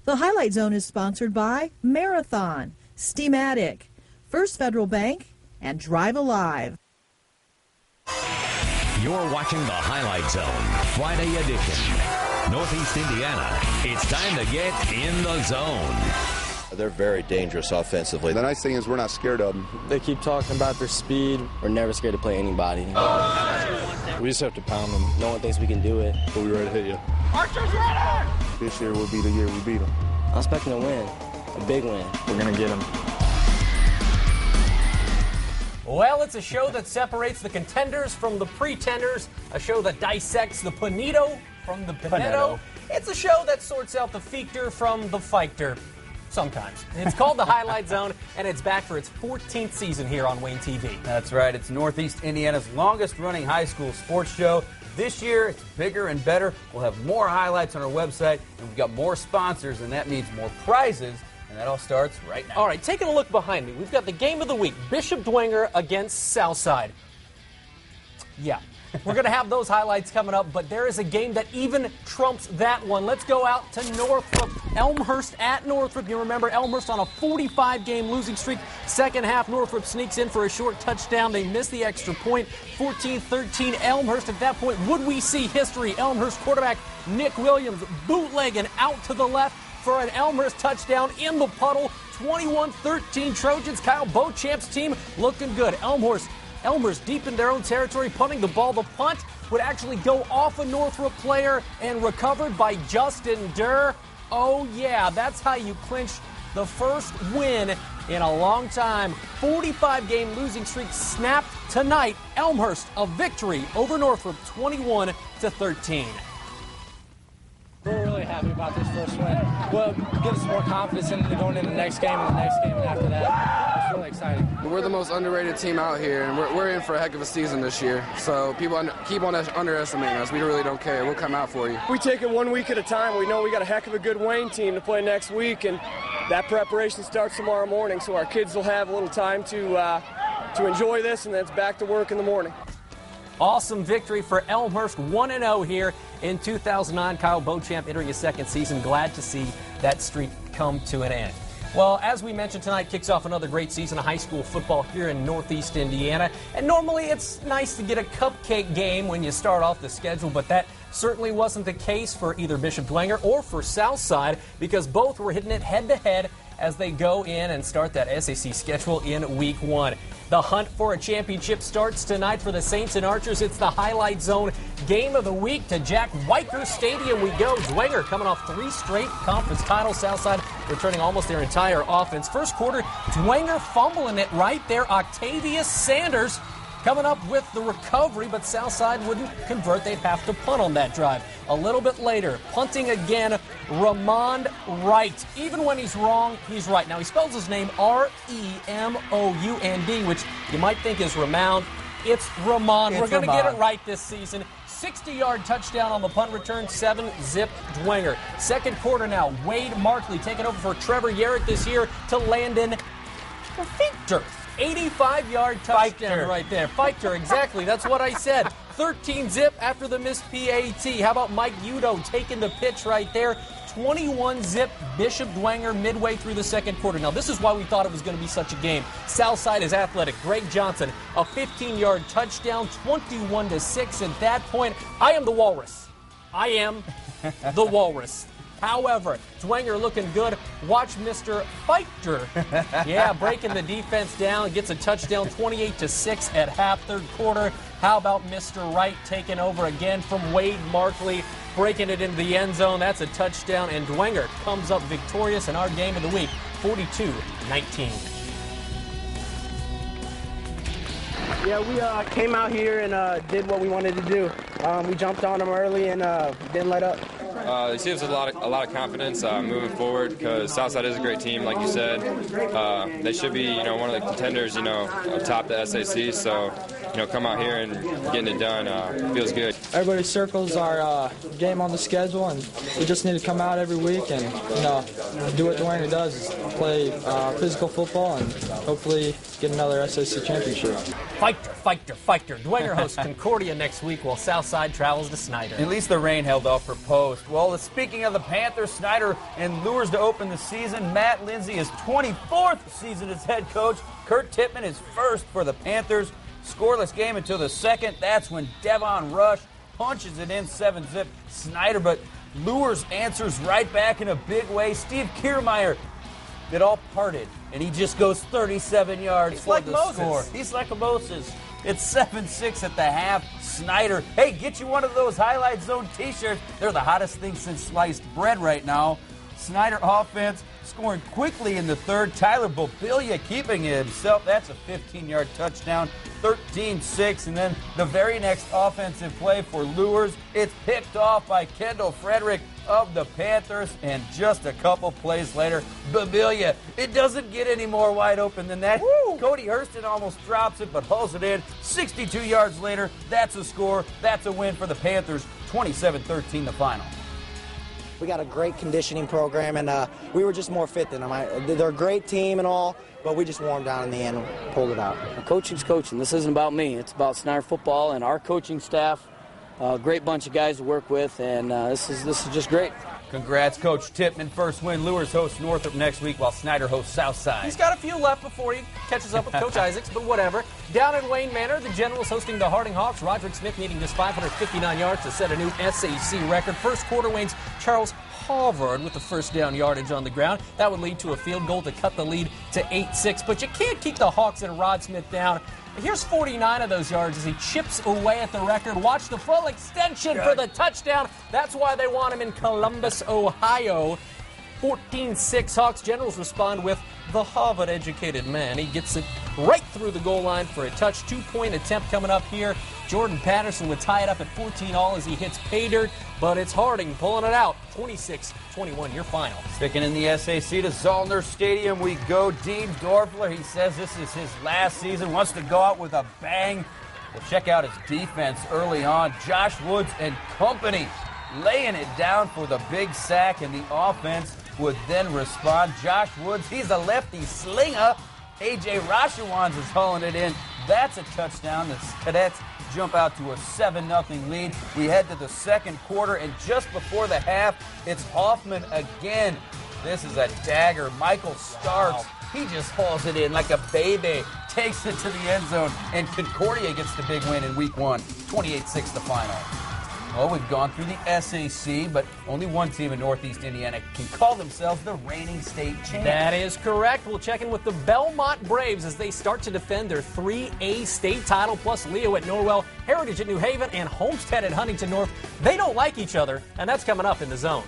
The Highlight Zone is sponsored by Marathon, Steamatic, First Federal Bank, and Drive Alive. You're watching the Highlight Zone, Friday edition. Northeast Indiana, it's time to get in the zone. They're very dangerous offensively. The nice thing is we're not scared of them. They keep talking about their speed. We're never scared to play anybody. We just have to pound them. No one thinks we can do it. But we're ready to hit you. Archer's ready! This year will be the year we beat them. I'm expecting a win, a big win. We're going to get them. Well, it's a show that separates the contenders from the pretenders, a show that dissects the Panito from the Panetto. It's a show that sorts out the fechter from the fighter. Sometimes. It's called the Highlight Zone, and it's back for its 14th season here on Wayne TV. That's right. It's Northeast Indiana's longest-running high school sports show. This year, it's bigger and better. We'll have more highlights on our website, and we've got more sponsors, and that means more prizes, and that all starts right now. All right, taking a look behind me, we've got the game of the week, Bishop Dwenger against Southside. Yeah. We're going to have those highlights coming up, but there is a game that even trumps that one. Let's go out to Northrop. Elmhurst at Northrop. You remember Elmhurst on a 45-game losing streak. Second half, Northrop sneaks in for a short touchdown. They miss the extra point. 14-13 Elmhurst. At that point, would we see history? Elmhurst quarterback Nick Williams bootlegging out to the left for an Elmhurst touchdown in the puddle. 21-13 Trojans. Kyle Beauchamp's team looking good. Elmhurst deep in their own territory, punting the ball. The punt would actually go off a Northrop player and recovered by Justin Durr. Oh, yeah, that's how you clinch the first win in a long time. 45-game losing streak snapped tonight. Elmhurst, a victory over Northrop, 21-13. We're really happy about this first win. Well, give us more confidence into going into the next game and the next game and after that. It's really exciting. We're the most underrated team out here, and we're in for a heck of a season this year. So people keep on underestimating us. We really don't care. We'll come out for you. We take it 1 week at a time. We know we got a heck of a good Wayne team to play next week, and that preparation starts tomorrow morning. So our kids will have a little time to enjoy this, and then it's back to work in the morning. Awesome victory for Elmhurst, 1-0 here in 2009. Kyle Beauchamp entering his second season. Glad to see that streak come to an end. Well, as we mentioned tonight, kicks off another great season of high school football here in Northeast Indiana. And normally it's nice to get a cupcake game when you start off the schedule, but that certainly wasn't the case for either Bishop Dwenger or for Southside, because both were hitting it head-to-head as they go in and start that SAC schedule in Week 1. The hunt for a championship starts tonight for the Saints and Archers. It's the Highlight Zone Game of the Week. To Jack Weicker Stadium we go. Dwenger coming off 3 straight conference titles. Southside returning almost their entire offense. First quarter, Dwenger fumbling it right there. Octavius Sanders coming up with the recovery, but Southside wouldn't convert. They'd have to punt on that drive. A little bit later, punting again, Ramond Wright. Even when he's wrong, he's right. Now, he spells his name R-E-M-O-U-N-D, which you might think is Ramond. It's Ramond. We're going to get it right this season. 60-yard touchdown on the punt return, 7-zip Dwenger. Second quarter now, Wade Markley taking over for Trevor Yarrick this year to Landon Fichter. 85-yard touchdown right there. Fichter, exactly. That's what I said. 13-zip after the missed PAT. How about Mike Udo taking the pitch right there? 21-zip Bishop Dwenger midway through the second quarter. Now, this is why we thought it was going to be such a game. Southside is athletic. Greg Johnson, a 15-yard touchdown, 21-6. At that point, I am the Walrus. I am the Walrus. However, Dwenger looking good. Watch Mr. Fichter. Yeah, breaking the defense down. Gets a touchdown, 28-6 at half, third quarter. How about Mr. Wright taking over again from Wade Markley, breaking it into the end zone. That's a touchdown, and Dwenger comes up victorious in our game of the week, 42-19. Yeah, we came out here and did what we wanted to do. We jumped on them early and didn't let up. It gives us a lot of confidence moving forward, because Southside is a great team, like you said. They should be, one of the contenders, atop the SAC. So come out here and getting it done feels good. Everybody circles our game on the schedule, and we just need to come out every week and do what Dwenger does, is play physical football and hopefully get another SAC championship. Fighter. Dwenger hosts Concordia next week while Southside travels to Snider. At least the rain held off for Post. Well, speaking of the Panthers, Snider and Lures to open the season. Matt Lindsay is 24th season as head coach. Kurt Tippmann is first for the Panthers. Scoreless game until the second. That's when Devon Rush punches it in 7-zip Snider, but Lures answers right back in a big way. Steve Kiermaier, it all parted, and he just goes 37 yards for the score. He's like a Moses. It's 7-6 at the half. Snider, hey, get you one of those Highlight Zone t-shirts. They're the hottest thing since sliced bread right now. Snider offense scoring quickly in the third. Tyler Bobilia keeping it himself. That's a 15-yard touchdown, 13-6. And then the very next offensive play for Lures, it's picked off by Kendall Frederick of the Panthers. And just a couple plays later, Bobilia, it doesn't get any more wide open than that. Woo! Cody Hurston almost drops it, but hauls it in. 62 yards later, that's a score. That's a win for the Panthers. 27-13 the final. We got a great conditioning program, and we were just more fit than them. They're a great team and all, but we just wore them down in the end and pulled it out. Coaching's coaching. This isn't about me. It's about Snider football and our coaching staff. Great bunch of guys to work with, and this is just great. Congrats, Coach Tippmann. First win. Lures hosts Northrop next week while Snider hosts Southside. He's got a few left before he catches up with Coach Isaacs, but whatever. Down in Wayne Manor, the Generals hosting the Harding Hawks. Roderick Smith needing just 559 yards to set a new SAC record. First quarter, Wayne's Charles Harvard with the first down yardage on the ground. That would lead to a field goal to cut the lead to 8-6, but you can't keep the Hawks and Rod Smith down. Here's 49 of those yards as he chips away at the record. Watch the full extension for the touchdown. That's why they want him in Columbus, Ohio. 14-6. Hawks. Generals respond with the Harvard-educated man. He gets it right through the goal line for a touch. 2-point attempt coming up here. Jordan Patterson would tie it up at 14-all as he hits pay dirt, but it's Harding pulling it out. 26-21, your final. Sticking in the SAC to Zollner Stadium we go. Dean Dorfler, he says this is his last season, wants to go out with a bang. We'll check out his defense early on. Josh Woods and company laying it down for the big sack, and the offense would then respond. Josh Woods, he's a lefty slinger. A.J. Rashawan's is hauling it in. That's a touchdown. The Cadets jump out to a 7-0 lead. We head to the second quarter, and just before the half, it's Hoffman again. This is a dagger. Michael Starks, he just hauls it in like a baby, takes it to the end zone, and Concordia gets the big win in week one. 28-6 the final. Well, we've gone through the SAC, but only one team in Northeast Indiana can call themselves the reigning state champs. That is correct. We'll check in with the Belmont Braves as they start to defend their 3A state title, plus Leo at Norwell, Heritage at New Haven, and Homestead at Huntington North. They don't like each other, and that's coming up in the zone.